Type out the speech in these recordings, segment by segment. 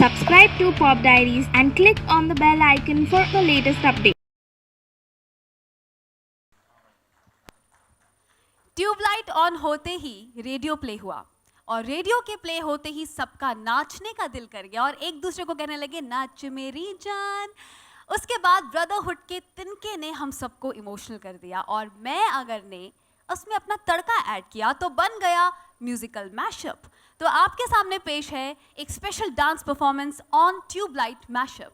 Subscribe to Pop Diaries and click on the bell icon for the latest update. Tubelight on होते ही radio play हुआ और radio के play होते ही सबका नाचने का दिल कर गया और एक दूसरे को कहने लगे नाच मेरी जान। उसके बाद ब्रदरहुड के तिनके ने हम सबको इमोशनल कर दिया और मैं अगर ने उसमें अपना तड़का ऐड किया तो बन गया म्यूजिकल मैशअप। तो आपके सामने पेश है एक special dance performance on Tubelight mashup.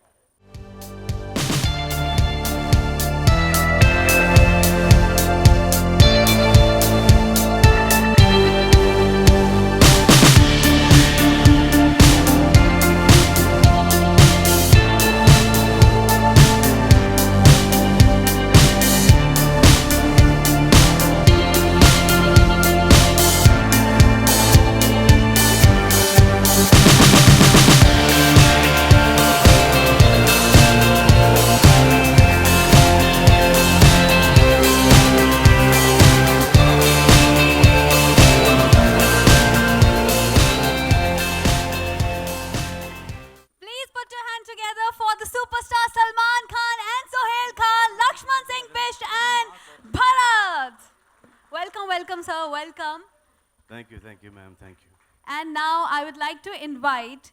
Together for the superstar Salman Khan and Sohail Khan, Lakshman Singh Bisht and Bharat. Welcome sir, welcome. Thank you ma'am, thank you. And now I would like to invite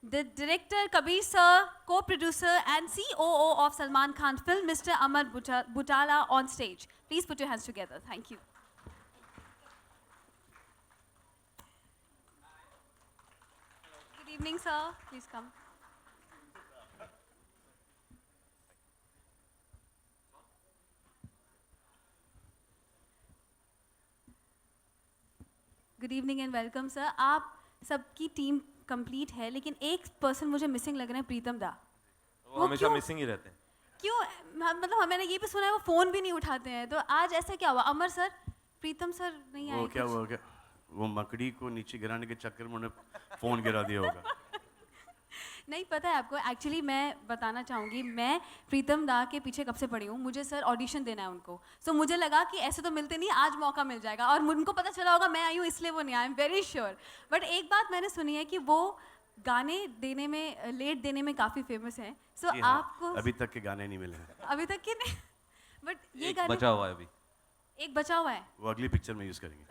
the director Kabir sir, co-producer and COO of Salman Khan film, Mr. Amar Butala on stage. Please put your hands together. Thank you. Good evening sir, please come. Good evening and welcome sir. आप सबकी team complete है लेकिन एक person मुझे missing लग रहा है, प्रीतम दा। वो हमेशा मिसिंग ही रहते हैं। क्यों? मतलब मैंने ये भी सुना है वो फ़ोन भी नहीं उठाते हैं, तो आज ऐसा क्या हुआ? अमर सर, प्रीतम सर नहीं आए? वो क्या हुआ क्या? वो मकड़ी को नीचे गिराने के चक्कर में उन्हें फ़ोन गिरा दिया होगा। नहीं पता है आपको, एक्चुअली मैं बताना चाहूँगी, मैं प्रीतम दा के पीछे कब से पड़ी हूँ। मुझे सर ऑडिशन देना है उनको, सो मुझे लगा कि ऐसे तो मिलते नहीं, आज मौका मिल जाएगा और उनको पता चला होगा मैं आई हूँ इसलिए वो नहीं, I am very sure. But एक बात मैंने सुनी है कि वो गाने देने में, लेट देने में काफ़ी फेमस हैं। सो आपको अभी तक के गाने नहीं मिले हैं। अभी तक के नहीं, बट ये गाने बचा हुआ है अभी, एक बचा हुआ है, वो अगली पिक्चर में यूज़ करेंगे।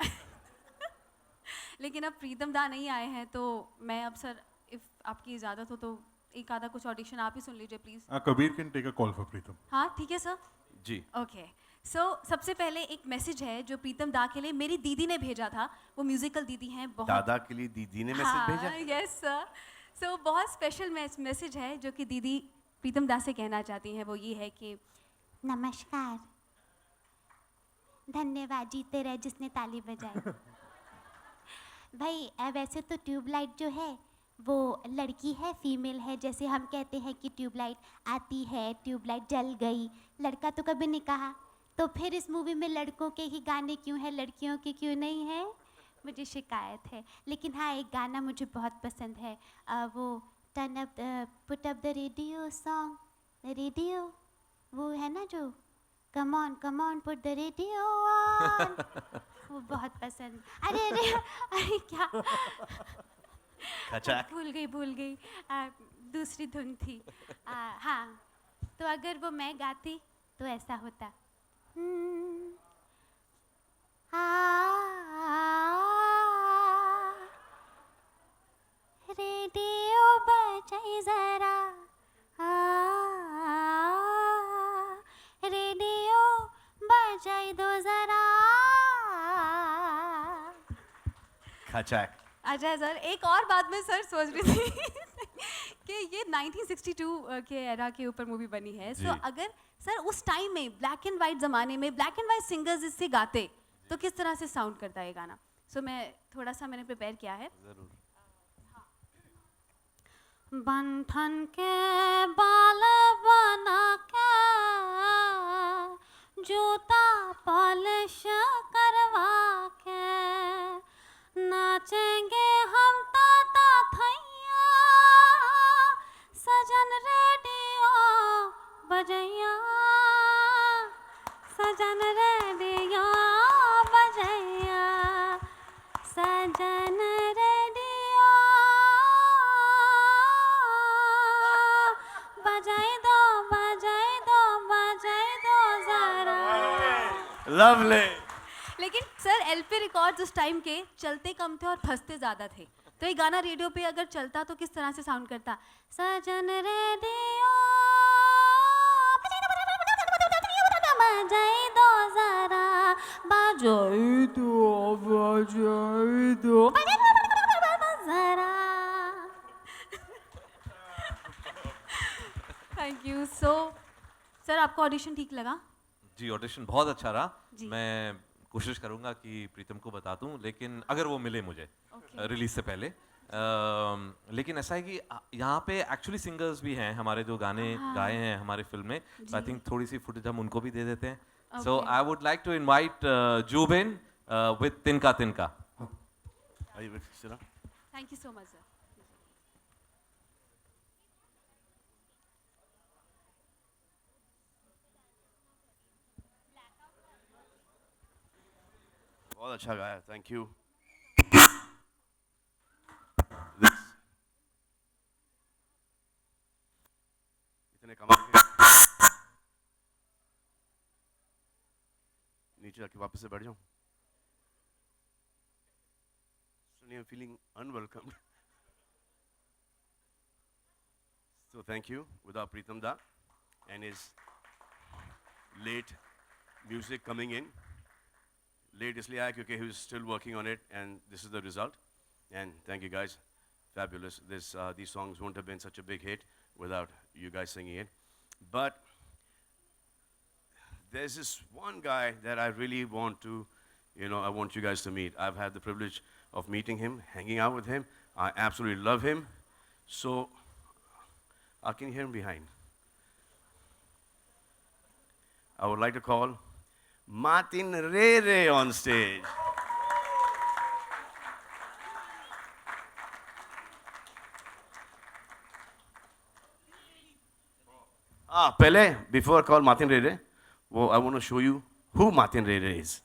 लेकिन अब प्रीतम दा नहीं आए हैं तो मैं अब सर, इफ़ आपकी इजाज़त हो तो एक आधा कुछ ऑडिशन आप ही सुन लीजिए please. Kabir can take a call for Pritam. हाँ ठीक है सर। जी ओके। सो सबसे पहले एक मैसेज है जो प्रीतम दा के लिए मेरी दीदी ने भेजा था। वो म्यूजिकल दीदी हैं, बहुत दादा के लिए दीदी ने मैसेज भेजा। Yes sir. सो बहुत स्पेशल मैसेज है जो कि दीदी प्रीतम दा से कहना चाहती हैं। वो ये है कि नमस्कार, धन्यवाद, जीते रहे जिसने ताली बजाई। भाई वैसे तो ट्यूबलाइट जो है वो लड़की है, फीमेल है। जैसे हम कहते हैं कि ट्यूबलाइट आती है, ट्यूबलाइट जल गई, लड़का तो कभी नहीं कहा। तो फिर इस मूवी में लड़कों के ही गाने क्यों हैं, लड़कियों के क्यों नहीं है? मुझे शिकायत है। लेकिन हाँ, एक गाना मुझे बहुत पसंद है, वो turn up put up the radio song, the radio, वो है ना जो come on put the radio on, वो बहुत पसंद। अरे क्या भूल गई, दूसरी धुन थी। हाँ, तो अगर वो मैं गाती तो ऐसा होता। रेडियो बजाई जरा, रेडियो बजाई दो जरा। खचाक। अच्छा सर, एक और बात मैं सर सोच रही थी कि ये 1962 के एरा के ऊपर मूवी बनी है। सो अगर सर उस टाइम में ब्लैक एंड वाइट ज़माने में ब्लैक एंड वाइट सिंगर्स इससे गाते तो किस तरह से साउंड करता है ये गाना? सो मैं थोड़ा सा मैंने प्रिपेयर किया है। बंधन के बाल बना के, जूता पॉलिश करवा के, नाचेंगे हम ताता थैया, सजन रेडियो बजैया, सजन रेडियो बजैया, सजन रेडियो Lovely. लेकिन सर एलपी रिकॉर्ड्स उस टाइम के चलते कम थे और फंसते ज़्यादा थे, तो ये गाना रेडियो पे अगर चलता तो किस तरह से साउंड करता? सजन रेडियो बजाई दो जरा, बजाई दो जरा। Thank you. सो सर आपको ऑडिशन ठीक लगा? जी ऑडिशन बहुत अच्छा रहा। जी। मैं कोशिश करूंगा कि प्रीतम को बता दूं, लेकिन अगर वो मिले मुझे रिलीज से पहले। लेकिन ऐसा है कि यहाँ पे एक्चुअली सिंगर्स भी हैं हमारे जो गाने गाए हैं हमारे फिल्म में, तो आई थिंक थोड़ी सी फुटेज हम उनको भी दे देते हैं। So I would like to invite Zubin with Tinka Tinka. Are you with Sira? Thank you so much sir. बहुत अच्छा गाया, थैंक यू। इतने कमाल के नीचे जाके वापस से बैठ जाऊं। Suddenly I'm feeling unwelcomed. So thank you, without Pritam Da and his late music coming in. Late इसलिए आया क्योंकि he was still working on it, and this is the result. And thank you guys, fabulous. These songs wouldn't have been such a big hit without you guys singing it. But there's this one guy that I really want to, I want you guys to meet. I've had the privilege of meeting him, hanging out with him. I absolutely love him. So, I can hear him behind. I would like to call Martin Rere on stage. Pele, before I call Martin Rere, I want to show you who Martin Rere is.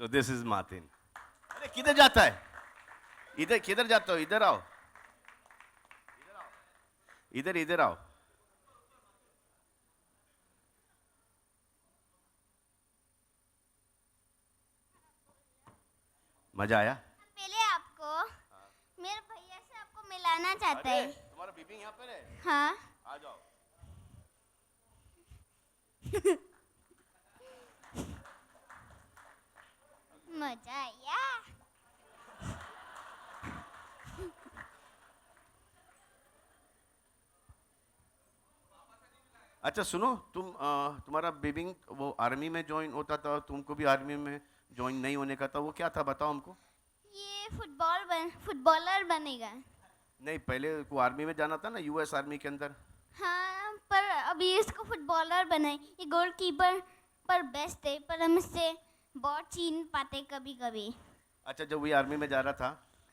So this is Martin. अरे किधर जाता है? इधर किधर जाता हो? इधर आओ. इधर आओ. मजा आया? पहले आपको मेरे भैया से आपको मिलाना चाहता है। तुम्हारा बीबी यहाँ पर है? हाँ। आ जाओ. मजा आया। अच्छा सुनो, तुम्हारा बेबी वो आर्मी में ज्वाइन होता था, तुमको भी आर्मी में ज्वाइन नहीं होने का था, वो क्या था बताओ हमको? ये फुटबॉलर बनेगा। नहीं, पहले को आर्मी में जाना था ना, यूएस आर्मी के अंदर। हाँ, पर अभी इसको फुटबॉलर बनाए। ये गोलकीपर पर बेस्ट है, पर हम इससे बहुत छीन पाते कभी कभी। अच्छा, जब वो आर्मी में जा रहा था,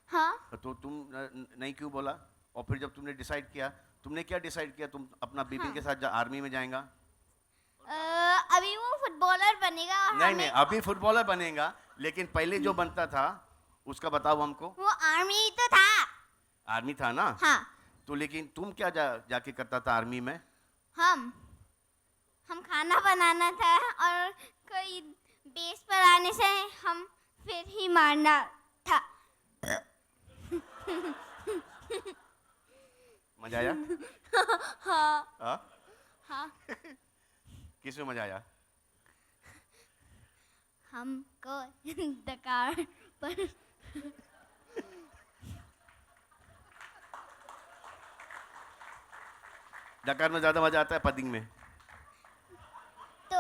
हाँ, तो तुम नहीं क्यों बोला? और फिर जब तुमने डिसाइड किया, तुमने क्या डिसाइड किया? तुम अपना बिपिन के साथ आर्मी में जाएगा? अभी वो फुटबॉलर बनेगा और नहीं नहीं, अभी फुटबॉलर बनेगा, लेकिन पहले जो बनता था उसका बताओ हमको। वो आर्मी तो था। आर्मी था ना? हाँ। तो लेकिन तुम क्या जाके करता था आर्मी में? हम खाना बनाना था और कोई बेस पर आने से हम फिर ही मारना था। मजा आया? हाँ हाँ? हाँ। किसमें मजा आया? हमको डकार पर डकार में ज्यादा मजा आता है पदिंग में? तो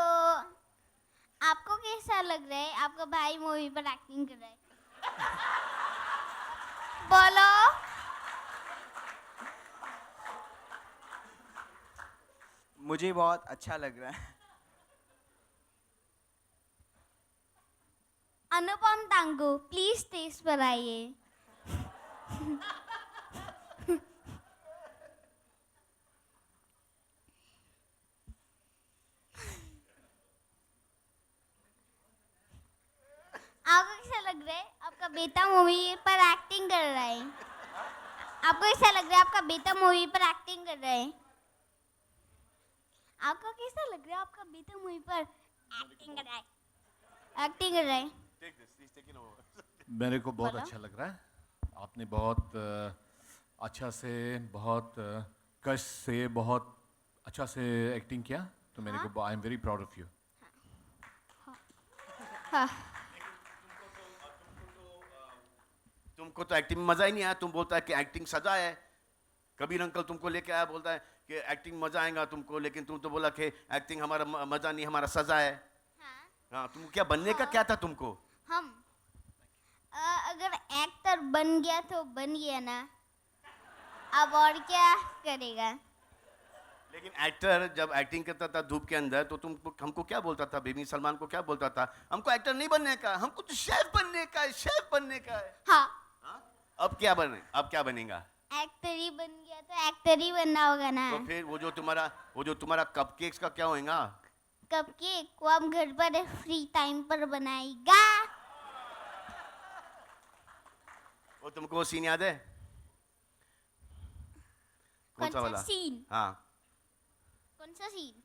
आपको कैसा लग रहा है? आपका भाई मूवी पर एक्टिंग कर रहा है। बोलो। मुझे बहुत अच्छा लग रहा है। अनुपम तांगू प्लीज स्टेज पर आइए। आपको कैसा लग रहा है? आपका बेटा मूवी पर एक्टिंग कर रहा है। आपको कैसा लग रहा है? आपका बेटा मूवी पर एक्टिंग कर रहा है। आपको कैसा लग रहा है? आपका बेटा मूवी पर एक्टिंग कर रहा है। एक्टिंग कर रहा है। मेरे को बहुत बोलो। अच्छा लग रहा है। आपने बहुत अच्छा से, बहुत कष्ट से, बहुत अच्छा से एक्टिंग किया, तो मेरे को I am very proud of you. हाँ। तुमको तो एक्टिंग में मजा ही नहीं आया। तुम बोलता है कि एक्टिंग सजा है। कबीर अंकल तुमको लेके आया, बोलता है कि एक्टिंग मजा आएगा तुमको, लेकिन तुम तो बोला कि एक्टिंग हमारा मजा नहीं, हमारा सजा है। हाँ, तुम क्या बनने का क्या था तुमको? हम अगर एक्टर बन गया तो बन गया ना, अब और क्या करेगा? लेकिन एक्टर जब एक्टिंग करता था धूप के अंदर, तो तुमको हमको क्या बोलता था? बेबी सलमान को क्या बोलता था? हमको एक्टर नहीं बनने का, हमको तो शेफ बनने का है, शेफ बनने का है। हाँ। हाँ? अब क्या बनेगा? एक्टर ही बन गया तो एक्टर ही बनना होगा ना। तो फिर वो जो तुम्हारा कपकेक्स का क्या होएगा? कपकेक को हम घर पर फ्री टाइम पर बनाएगा। वो तुमको सीन याद है? कौन सा वाला? सीन? हाँ, कौन सा सीन?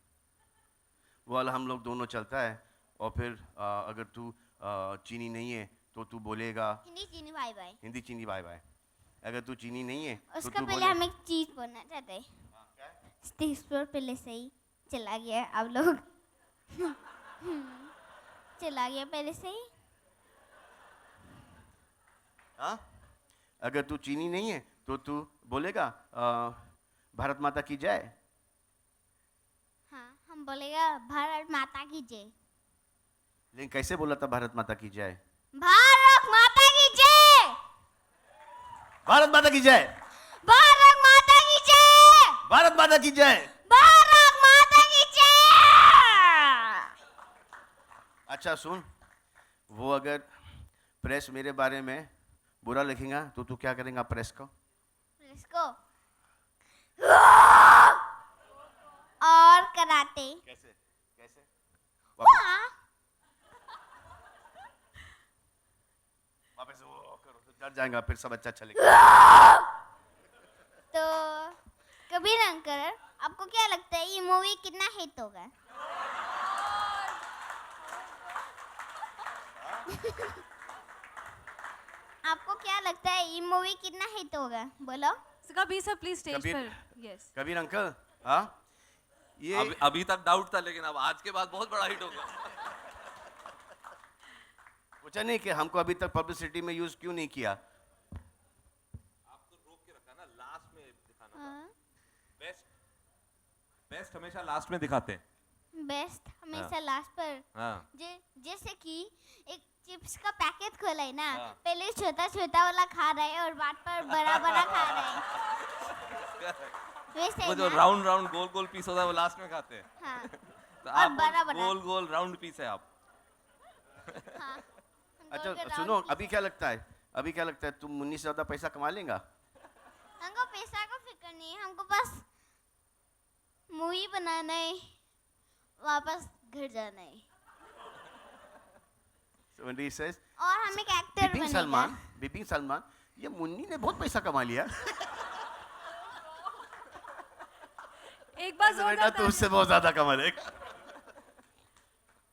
वो वाला हम लोग दोनों चलता है और फिर अगर तू चीनी नहीं है तो तू बोलेगा हिंदी चीनी बाय बाय। हिंदी चीनी बाय बाय। अगर तू चीनी नहीं है तो उसका तू पहले हम एक चीज बोलना चाहते हैं। स्टेज पर पहले से ही चला गया आप लोग। चला गया पहले से ही। हाँ? अगर तू चीनी नहीं है तो तू बोलेगा भारत माता की जय। हाँ, हम बोलेगा भारत माता की जय। लेकिन कैसे बोला था भारत माता की जय? भारत माता की जय। भारत माता की जय। भारत माता की जय। भारत माता की जय। भारत माता की जय। अच्छा सुन, वो अगर प्रेस मेरे बारे में बुरा लिखेगा तो तू क्या करेगा प्रेस को? इसको और कराते। कैसे? वापस वो करो तो डर जाएगा, फिर सब अच्छा चलेगा। तो कबीर अंकल, आपको क्या लगता है ये मूवी कितना हिट होगा? आपको क्या लगता है ये मूवी कितना हिट होगा? बोलो। So, Kabir sir please stage Kabir- पर। यस। कबीर अंकल, हाँ ये अभी तक डाउट था, लेकिन अब आज के बाद बहुत बड़ा हिट होगा। पूछा नहीं कि हमको अभी तक पब्लिसिटी में यूज क्यों नहीं किया? आपको रोक के रखा ना, लास्ट में दिखाना। बेस्ट हमेशा लास्ट में दिखाते हैं। बेस्ट हमेशा लास्ट पर। हाँ। जैसे कि एक चिप्स का पैकेट खोला है ना, हाँ। पहले छोटा छोटा वाला खा रहा है और बाद पर बड़ा बड़ा खा रहा है। वैसे वो जो ना? राउंड राउंड गोल गोल पीस होता है वो लास्ट में खाते हैं। हाँ। तो और आप बड़ा बड़ा। गोल गोल राउंड पीस है आप। हाँ। हम अच्छा दोनों के सुनो, round अभी क्या लगता है तुम मुन्नी से ज्यादा पैसा कमा लेगा? हमको पैसा मूवी बनाना है, वापस घर जाना है, So when he says, और हम एक एक्टर बनेगा। Bipiन Salman, ये मुन्नी ने बहुत पैसा कमा लिया। एक बार बेटा जोरदार तू उससे बहुत ज्यादा कमा लेगा।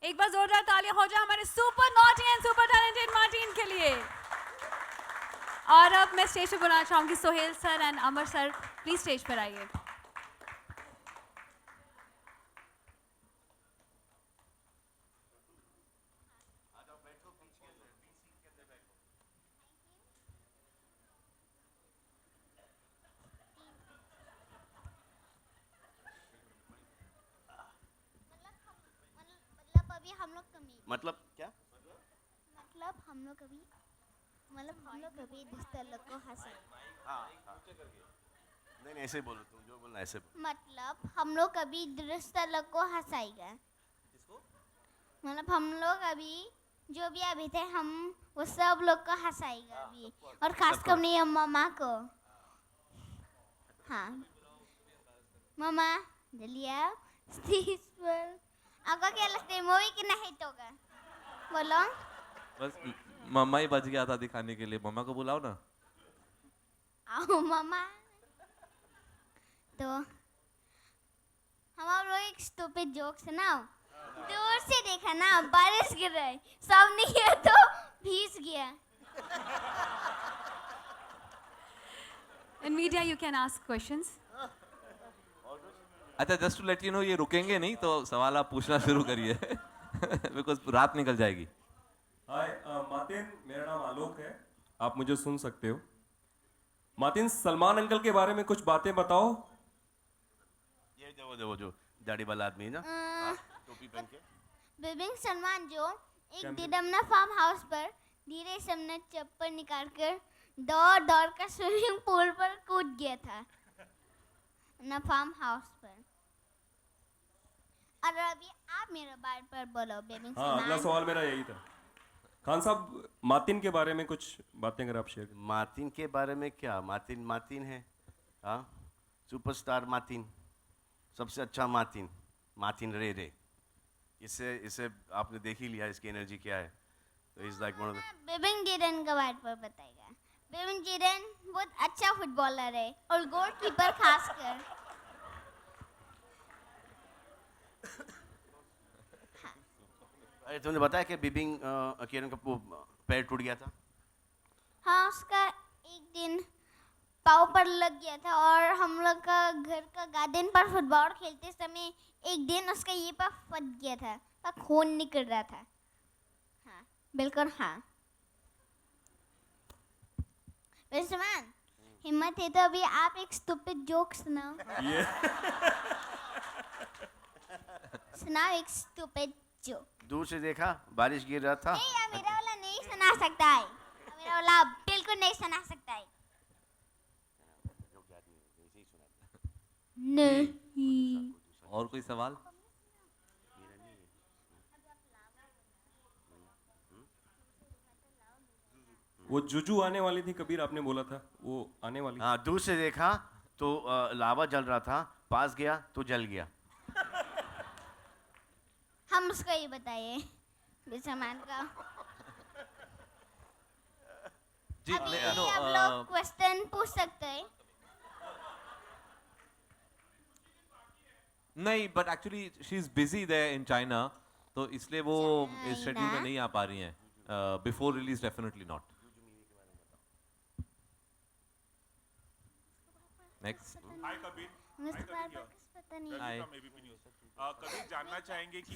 एक बार जोरदार तालियां हो जाए हमारे super naughty and super talented Martin के लिए। और अब मैं स्टेज पे बुलाना चाहूंगी Sohail sir and Amar sir, please stage पर आइए। मतलब अभी हम लोग कभी मतलब क्या? मतलब हम लोग कभी रिश्ता लोग को हंसाए। नहीं ऐसे बोलो, तुम जो बोलना ऐसे बोलो। मतलब हम लोग कभी रिश्ता लोग को हंसाएगा। मतलब हम लोग अभी जो भी अभी थे हम वो सब लोग को हंसाएगा अभी, और खास कर अपनी मम्मा को। हाँ मम्मा जल्दी आओ स्टेज पर। आपको क्या लगता है मूवी कितना हिट होगा? बोलो। बस मम्मा ही बच गया था दिखाने के लिए, मम्मा को बुलाओ ना। आओ मम्मा। तो हम आप लोग एक स्टूपिड जोक सुनाओ। दूर से देखा ना बारिश गिर रहा है, सामने गया तो भीग गया। In media you can ask questions. अच्छा just to let you know, ये रुकेंगे नहीं तो सवाल आप पूछना शुरू करिए बिकॉज रात निकल जाएगी। हाय मार्टिन, मेरा नाम आलोक है, आप मुझे सुन सकते हो। मार्टिन, सलमान अंकल के बारे में कुछ बातें बताओ। ये देखो जो दाढ़ी वाला आदमी है ना, टोपी पहन के। बिपिन सलमान जो एक दिन अपना फार्म हाउस पर धीरे से अपना चप्पल निकाल कर दौड़ दौड़ कर स्विमिंग पूल पर कूद गया था अपना फार्म हाउस पर। और अभी आप मेरे बारे पर बोलो बिपिन हाँ, अगला सलमान। सवाल मेरा यही था। खान साहब, मार्टिन के बारे में कुछ बातें अगर आप शेयर करें। मार्टिन के बारे में क्या? मार्टिन है, हाँ, सुपरस्टार मार्टिन, सबसे अच्छा मार्टिन रे। इससे आपने देख ही लिया इसकी एनर्जी क्या है। तो is like one of the. Bipin जिरन के बारे पर बताएगा। बिपिन जिरन बहुत अच्छा फुटबॉलर है और गोलकीपर खासकर। अरे तुमने बताया कि बिपिन किरण का पैर टूट गया था। हाँ उसका एक दिन पाँव पर लग गया था, और हम लोग का घर का गार्डन पर फुटबॉल खेलते समय एक दिन उसका ये पर फट गया था और खून निकल रहा था। हाँ बिल्कुल हाँ। विश्वान हिम्मत है तो अभी आप एक स्टूपिड जोक सुनाओ। सुनाओ एक स्टूपिड जोक। दूर से देखा बारिश गिर रहा था। नहीं यार, मेरा वाला नहीं सुना सकता है, मेरा वाला बिल्कुल नहीं सुना सकता है। नहीं। और कोई सवाल? वो जुजू आने वाली थी कबीर, आपने बोला था वो आने वाली। हाँ, दूर से देखा तो लावा जल रहा था, पास गया तो जल गया। हम उसको ये बताइए विश्वमान का। जी अभी नो, आप लोग क्वेश्चन पूछ सकते हैं। नहीं but actually she is busy there in China, तो इसलिए वो इस शेड्यूल में नहीं आ पा रही हैं। Before release definitely not. Next. Hi Kabir. पता नहीं। हाय। कबीर, जानना चाहेंगे कि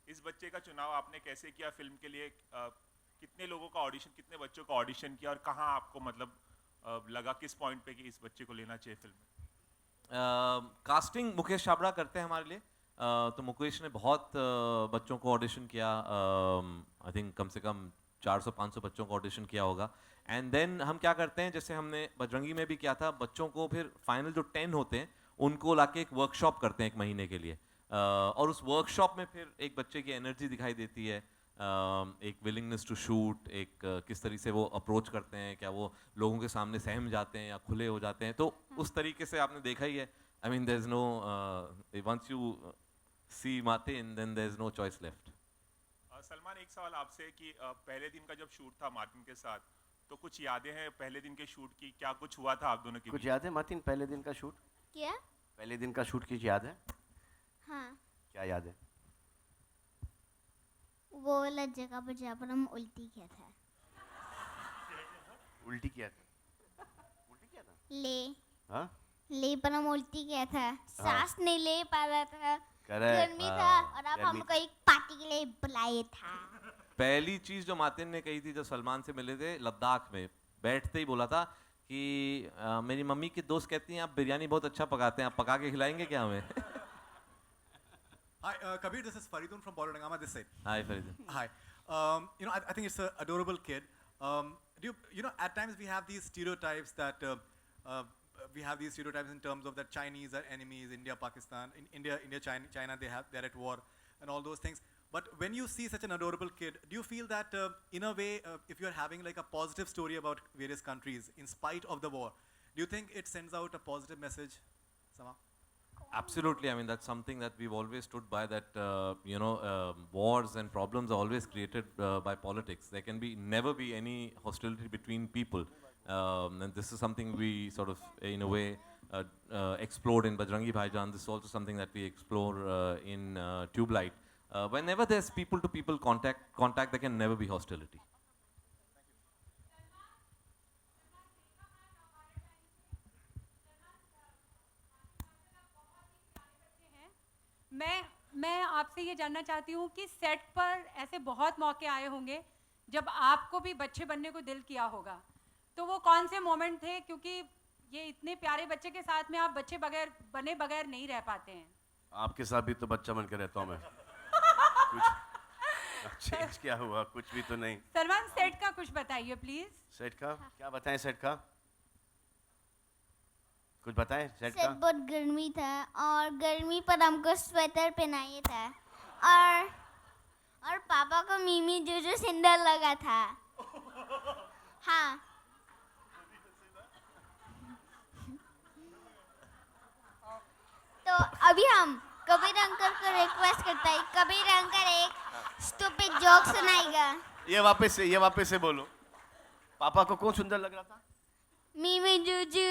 इस बच्चे का चुनाव आपने कैसे किया फिल्म के लिए? कितने लोगों का ऑडिशन, कितने बच्चों का ऑडिशन किया, और कहाँ आपको मतलब लगा किस पॉइंट पे कि इस बच्चे को लेना चाहिए फिल्म में? कास्टिंग मुकेश छाबड़ा करते हैं हमारे लिए। तो मुकेश ने बहुत बच्चों को ऑडिशन किया, आई थिंक कम से कम 400-500 बच्चों को ऑडिशन किया होगा। एंड देन हम क्या करते हैं, जैसे हमने बजरंगी में भी किया था, बच्चों को फिर फाइनल जो 10 होते हैं उनको लाके एक वर्कशॉप करते हैं 1 महीने के लिए। और उस वर्कशॉप में फिर एक बच्चे की एनर्जी दिखाई देती है, एक विलिंगनेस टू शूट, एक किस तरीके से वो अप्रोच करते हैं, क्या वो लोगों के सामने सहम जाते हैं या खुले हो जाते हैं। तो उस तरीके से आपने देखा ही है I mean, there's no, once you see Martin, then there's no choice left. Salman, एक सवाल आपसे कि पहले दिन का जब शूट था मार्टिन के साथ, तो कुछ यादें हैं पहले दिन के शूट की? क्या कुछ हुआ था आप दोनों के कुछ बीच? याद है मार्टिन पहले दिन का शूट? क्या? पहले दिन का शूट की याद है? हाँ, क्या याद है? वो वाला जगह पर जहाँ पर हम उल्टी किया था। उल्टी किया था? उल्टी किया था? ले हाँ? ले पर हम उल्टी किया था, सांस नहीं ले पा रहा था, Correct, गर्मी था हाँ, और अब गर्मी हमको एक पार्टी के लिए बुलाया था। पहली चीज जो मार्टिन ने कही थी जब सलमान से मिले थे लद्दाख में, बैठते ही बोला था कि मेरी मम्मी की दोस्त कहती हैं आप बिरयानी बहुत अच्छा पकाते हैं, आप पका के खिलाएंगे क्या हमें? Hi, Kabir, this is Faridun from Bolodangama this side. Hi Farid. Hi. I think it's an adorable kid. At times we have these stereotypes that in terms of that Chinese are enemies, India, Pakistan, India, China, they're at war and all those things. But when you see such an adorable kid, do you feel that in a way, if you're having like a positive story about various countries in spite of the war, do you think it sends out a positive message, Sama? Absolutely. I mean, that's something that we've always stood by, that, wars and problems are always created by politics. There can never be any hostility between people. And this is something we sort of, in a way, explored in Bajrangi Bhaijaan. This is also something that we explore in Tube Light. Whenever there's people-to-people contact, there can never be hostility. मैं आपसे ये जानना चाहती हूँ कि set पर ऐसे बहुत मौके आए होंगे जब आपको भी बच्चे बनने को दिल किया होगा, तो वो कौन से मोमेंट थे? क्योंकि ये इतने प्यारे बच्चे के साथ में आप बच्चे बने बगैर नहीं रह पाते हैं। आपके साथ भी तो बच्चा बन के रहता हूँ मैं। कुछ चेंज क्या हुआ? कुछ भी तो नहीं। सलमान, सेट का कुछ बताइए प्लीज। सेट का क्या बताएं? सेट का कुछ बताएं? सेट सेट का बहुत गर्मी था और गर्मी पर हमको स्वेटर पहनाया था और पापा को मीमी जो सिंदर लगा था। हाँ, तो अभी हम कबीर अंकल को रिक्वेस्ट करता है, कबीर अंकल एक स्टूपिड जोक सुनाएगा। ये वापस से बोलो। पापा को कौन सुंदर लग रहा था? मीमी जूजू।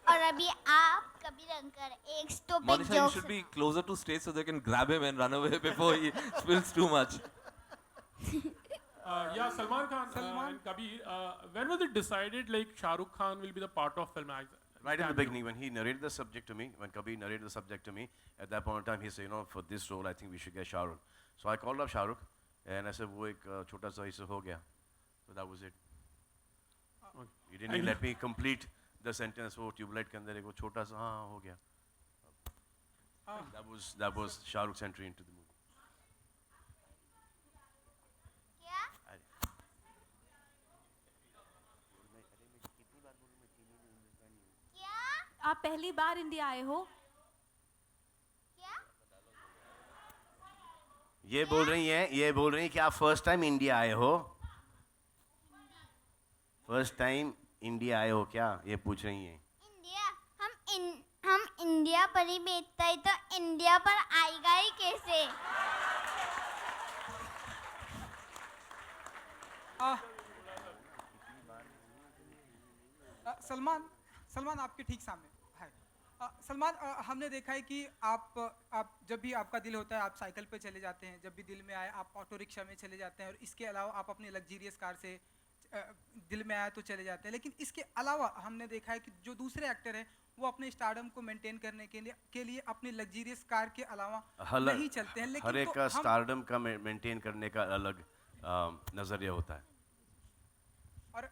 और अभी आप कबीर अंकल एक stupid Monisha, you joke. should be closer to stage so they can grab him and run away before he spills too much. Yeah, Salman Khan and Kabir, when was it decided like Shah Rukh Khan will be the part of film? Right in the beginning, when he narrated the subject to me, when Kabir narrated the subject to me, at that point in time, he said, for this role, I think we should get Shah Rukh. So I called up Shah Rukh, and I said, वो एक छोटा सा हिस्सा हो गया. So that was it. He didn't even let me complete the sentence. वो tubelight के अंदर एक वो छोटा सा हाँ हो गया. That was Shah Rukh's entry into the movie. आप पहली बार इंडिया आए हो? ये बोल रही हैं कि आप फर्स्ट टाइम इंडिया आए हो? फर्स्ट टाइम इंडिया आए हो क्या? ये पूछ रही हैं। इंडिया, हम इंडिया पर ही बेचता है तो इंडिया पर आएगा ही कैसे? सलमान आपके ठीक सामने। हाय सलमान, हमने देखा है कि आप जब भी आपका दिल होता है आप साइकिल पे चले जाते हैं, जब भी दिल में आए आप ऑटो रिक्शा में चले जाते हैं, और इसके अलावा आप अपने लग्जरियस कार से दिल में आया तो चले जाते हैं। लेकिन इसके अलावा हमने देखा है कि जो दूसरे एक्टर हैं वो अपने स्टारडम को मेंटेन करने के लिए अपनी लग्जरियस कार के अलावा नहीं चलते हैं। लेकिन हर एक का स्टारडम का मेंटेन करने का अलग नजरिया होता है। और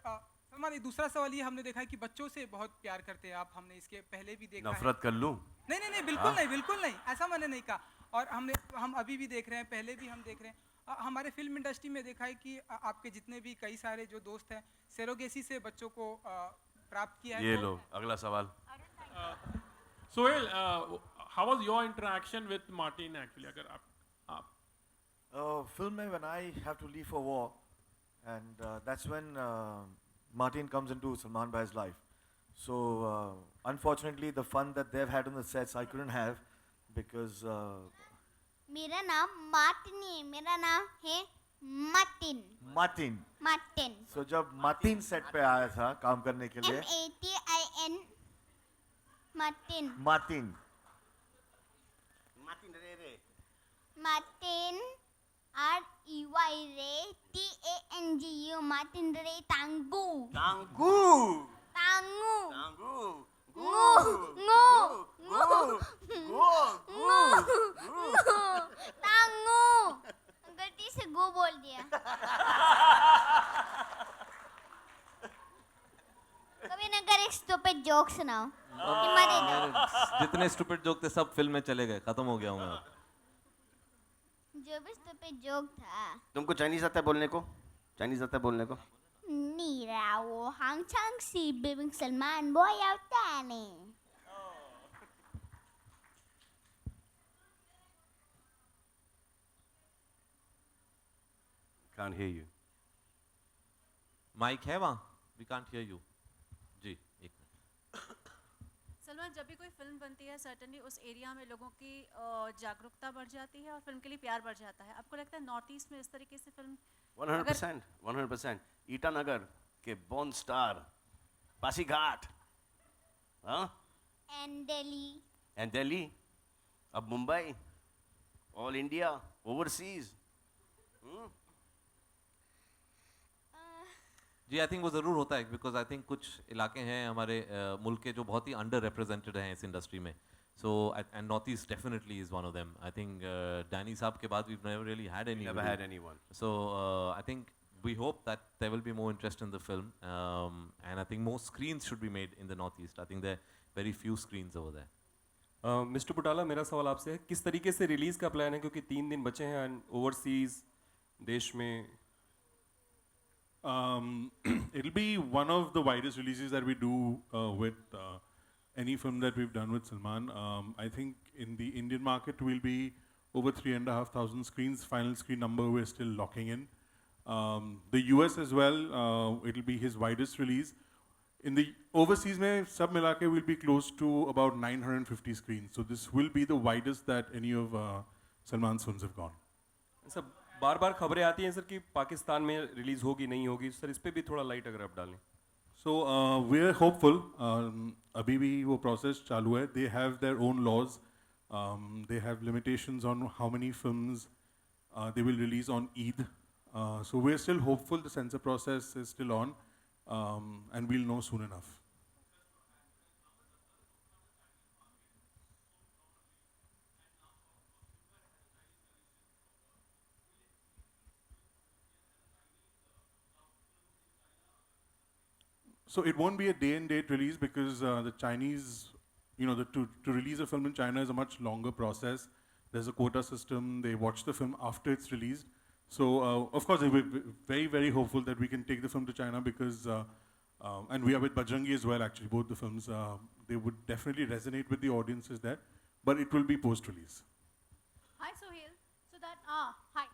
सलमान, एक दूसरा सवाल ये हमने देखा है कि बच्चों से बहुत प्यार करते हैं आप, हमने इसके पहले भी देखा है। नफरत कर लूं? नहीं, बिल्कुल नहीं, ऐसा मैंने नहीं कहा। और हम अभी भी देख रहे हैं, पहले भी हम देख रहे हैं, हमारे फिल्म इंडस्ट्री में देखा है कि आपके जितने भी कई सारे जो दोस्त हैं सेरोगेसी से बच्चों को प्राप्त किया है। ये लो अगला सवाल। Sohail, how was your interaction with Martin actually? अगर आप Film mein when I have to leave for war, and that's when Martin comes into Salman Bhai's life. So unfortunately, the fun that they've had on the sets I couldn't have because. मेरा नाम Martin नहीं है, मेरा नाम है Martin. Martin. Martin. So जब Martin set पे आया था काम करने के लिए. MATIN. Martin. Martin. Martin Ray. Martin REY रे TANGU मार्टिन रे तांगू. Tangu. तांगू. Tangu. तांगू. गलती से गो बोल दिया. कभी ना कर एक स्टूपिड जोक सुनाओ कि मजे दो. जितने स्टूपिड जोक थे सब फिल्म में चले गए, खत्म हो गया हूँ मैं. जो भी स्टूपिड जोक था. तुमको चाइनीज आता है बोलने को? चाइनीज आता है बोलने को? 你让我好像是 Big Salman 我要带你. Can't hear you. Mic है वहाँ? We can't hear you. जी, एक मिनट. सलमान, जब भी कोई फिल्म बनती है सर्टनली उस एरिया में लोगों की जागरूकता बढ़ जाती है और फिल्म के लिए प्यार बढ़ जाता है. आपको लगता है नॉर्थ ईस्ट में इस तरीके से फिल्म 100%. ईटानगर के बॉर्न स्टार, पासीघाट, हाँ? And दिल्ली, अब मुंबई, ऑल इंडिया, ओवरसीज. जी, आई थिंक वो ज़रूर होता है बिकॉज आई थिंक कुछ इलाके हैं हमारे मुल्क के जो बहुत ही अंडर रिप्रेजेंटेड हैं इस इंडस्ट्री में. So and north east definitely is one of them. I think Danny साहब के बाद we never really had anyone. So I think we hope that there will be more interest in the film, and I think more screens should be made in the Northeast. I think there are very few screens over there. Mister Butala, मेरा सवाल आपसे है, किस तरीके से release का plan है, क्योंकि 3 दिन बचे हैं एंड ओवरसीज देश में? It'll be one of the widest releases that we do with any film that we've done with Salman. I think in the Indian market we'll be over 3,500 screens. Final screen number we're still locking in. The US as well, it'll be his widest release. In the overseas mein sab mila ke will be close to about 950 screens. So this will be the widest that any of Salman's films have gone. Sir, बार-बार खबरें आती हैं sir कि पाकिस्तान में release होगी नहीं होगी. Sir, इस पे भी थोड़ा लाइट अगर आप डालें. So we're hopeful. अभी भी वो process चालू है. They have their own laws. They have limitations on how many films they will release on Eid. So we're still hopeful. The censor process is still on, and we'll know soon enough. So it won't be a day and date release because the Chinese, to release a film in China is a much longer process. There's a quota system. They watch the film after it's released. So of course, we're very, very hopeful that we can take the film to China because, and we are with Bajrangi as well. Actually, both the films they would definitely resonate with the audiences there, but it will be post-release. Hi, Sohail. So that hi. Hi.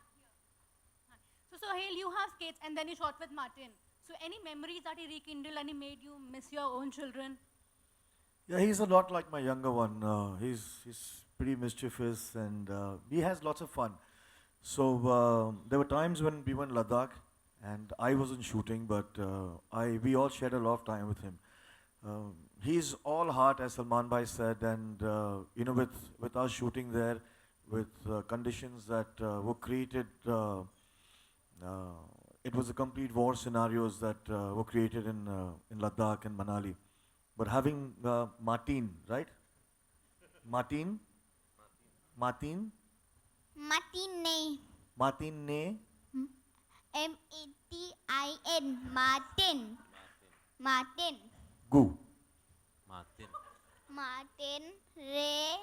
So Sohail, you have skates, and then you shot with Martin. So any memories that he rekindled and he made you miss your own children? Yeah, he's a lot like my younger one. He's pretty mischievous and he has lots of fun. So there were times when we were in Ladakh and I wasn't shooting, but we all shared a lot of time with him. He's all heart, as Salman Bhai said, and with us shooting there, with conditions that were created, it was a complete war scenarios that were created in Ladakh and Manali. But having Martin, right? Martin ne. Martin ne. MATIN. Martin. Martin. Gu. Martin Re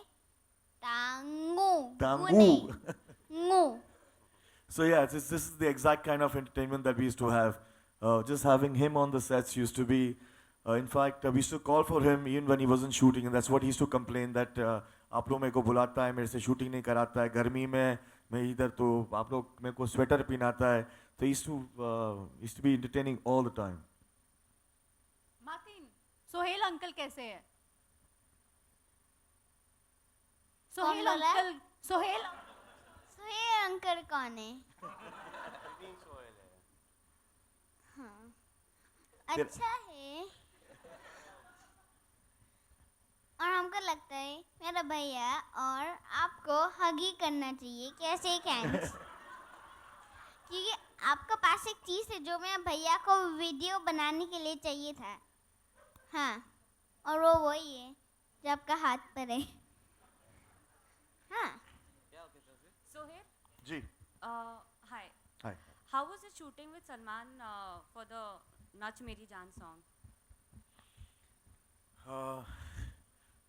Tangu. Tangu. Ngu. So yeah, this is the exact kind of entertainment that we used to have. Just having him on the sets used to be, in fact, we used to call for him even when he wasn't shooting, and that's what he used to complain that आप लोग मेरे को बुलाता है, मेरे से shooting नहीं कराता है, गर्मी में मैं इधर तो आप लोग मेरे को स्वेटर पहनाता है, तो used to be entertaining all the time. Martin, Sohail uncle कैसे है? सोहेल बोला? अंकल, सोहेल सोहेल अंकल कौन है? हाँ, अच्छा है। और हमको लगता है मेरा भैया और आपको हग ही करना चाहिए, कैसे हैंड्स, क्योंकि आपके पास एक चीज़ है जो मैं भैया को वीडियो बनाने के लिए चाहिए था। हाँ, और वो वही है जो आपका हाथ पर है। हाँ। Sohail, ji. Hi. Hi. How was the shooting with Salman for the Nach Meri Jaan song?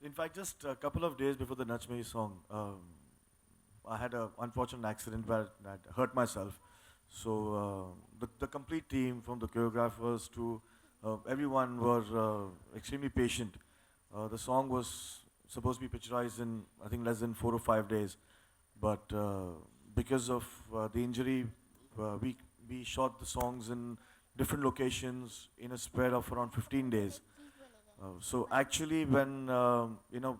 In fact, just a couple of days before the Nach Meri song, I had an unfortunate accident where I hurt myself. So the complete team, from the choreographers to everyone, were extremely patient. The song was supposed to be picturized in, I think, less than 4 or 5 days. But because of the injury, we shot the songs in different locations in a spread of around 15 days. So actually, when the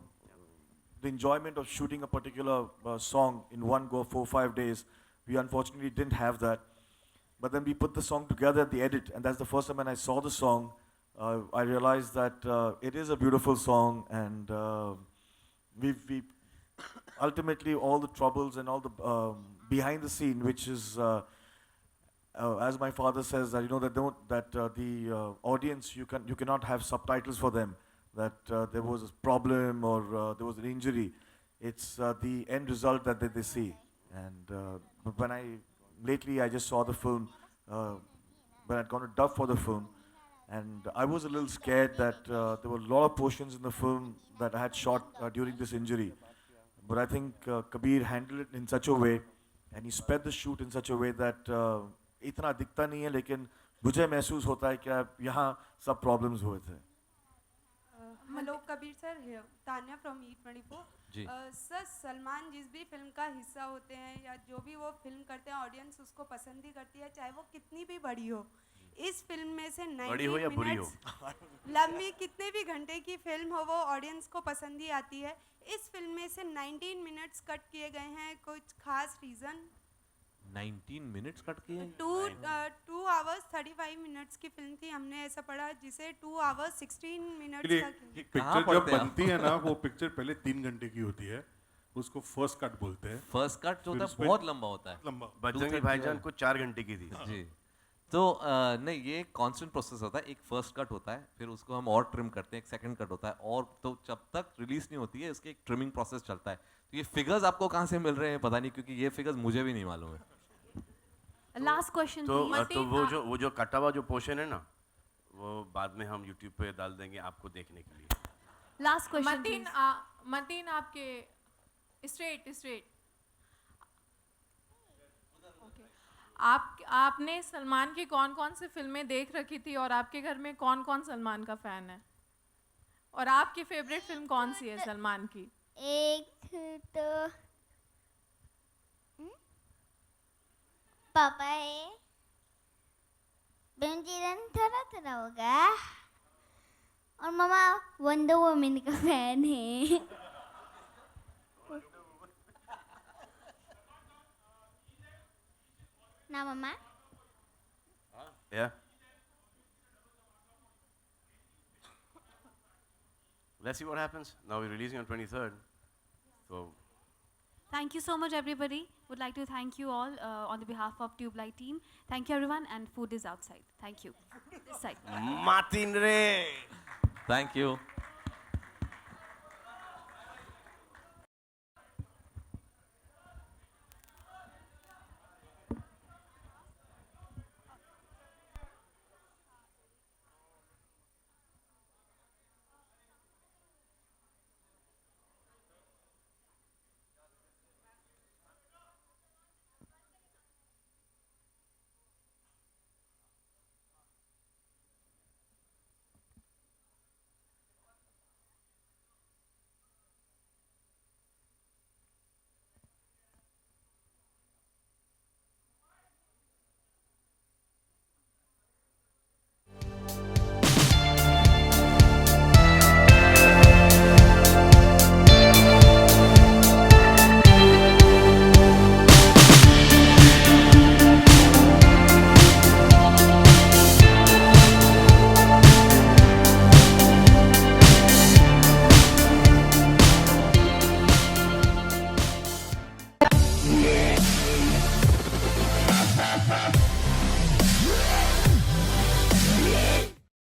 enjoyment of shooting a particular song in one go, 4 or 5 days, we unfortunately didn't have that. But then we put the song together at the edit, and that's the first time when I saw the song, I realized that it is a beautiful song, and we ultimately all the troubles and all the behind the scene, which is as my father says, that the audience, you cannot have subtitles for them, that there was a problem or there was an injury. It's the end result that they see. And when lately I just saw the film, when I'd gone to dub for the film, and I was a little scared that there were a lot of portions in the film that I had shot during this injury. But I think Kabir handled it in such a way, and he sped the shoot in such a way that इतना दिखता नहीं है, लेकिन मुझे महसूस होता है कि यहाँ सब प्रॉब्लम्स हुए थे. Hello Kabir sir, Tanya from E24 ji. Sir, Salman जिस भी फिल्म का हिस्सा होते हैं या जो भी वो फिल्म करते हैं, ऑडियंस उसको पसंद ही करती है, चाहे वो कितनी भी बड़ी हो. इस फिल्म में से 90 मिनट्स लंबी कितने भी घंटे की फिल्म हो, वो ऑडियंस को पसंद ही आती है. इस फिल्म में से 19 मिनट्स कट किए गए हैं, कुछ खास रीज़न? 19 मिनट्स कट किए? 2 hours 35 मिनट्स की फिल्म थी, हमने ऐसा पढ़ा, जिसे 2 hours 16 मिनट्स की पिक्चर जब बनती है ना, वो पिक्चर पहले 3 घंटे की होती है, उसको फर्स्ट कट बोलते हैं. फर्स्ट कट जो होता है बहुत लंबा होता है. बजरंगी भाईजान को 4 घंटे की थी. जी. तो नहीं, ये कांस्टेंट प्रोसेस होता है. एक फर्स्ट कट होता है, फिर उसको हम और ट्रिम करते हैं, एक सेकंड कट होता है, और तो जब तक रिलीज नहीं होती है इसके एक ट्रिमिंग प्रोसेस चलता है. तो ये फिगर्स आपको कहाँ से मिल रहे हैं पता नहीं, क्योंकि ये फिगर्स मुझे भी नहीं मालूम है. Last question. तो वो जो कटा हुआ जो पोर्शन है ना, वो बाद में हम YouTube पे डाल देंगे आपको देखने के लिए. Last question. मतीन आपके स्ट्रेट आपने सलमान की कौन कौन सी फिल्में देख रखी थी, और आपके घर में कौन कौन सलमान का फैन है, और आपकी फेवरेट फिल्म कौन सी है सलमान की? एक तो पापा है, बेंजीरन थोड़ा होगा, और मामा वंडर वुमन का फैन है. ना मामा? Yeah. Let's see what happens. Now we're releasing on 23rd. So. Thank you so much, everybody. Would like to thank you all on the behalf of Tube Light team. Thank you, everyone, and food is outside. Thank you. This side. Martin Ray. Thank you.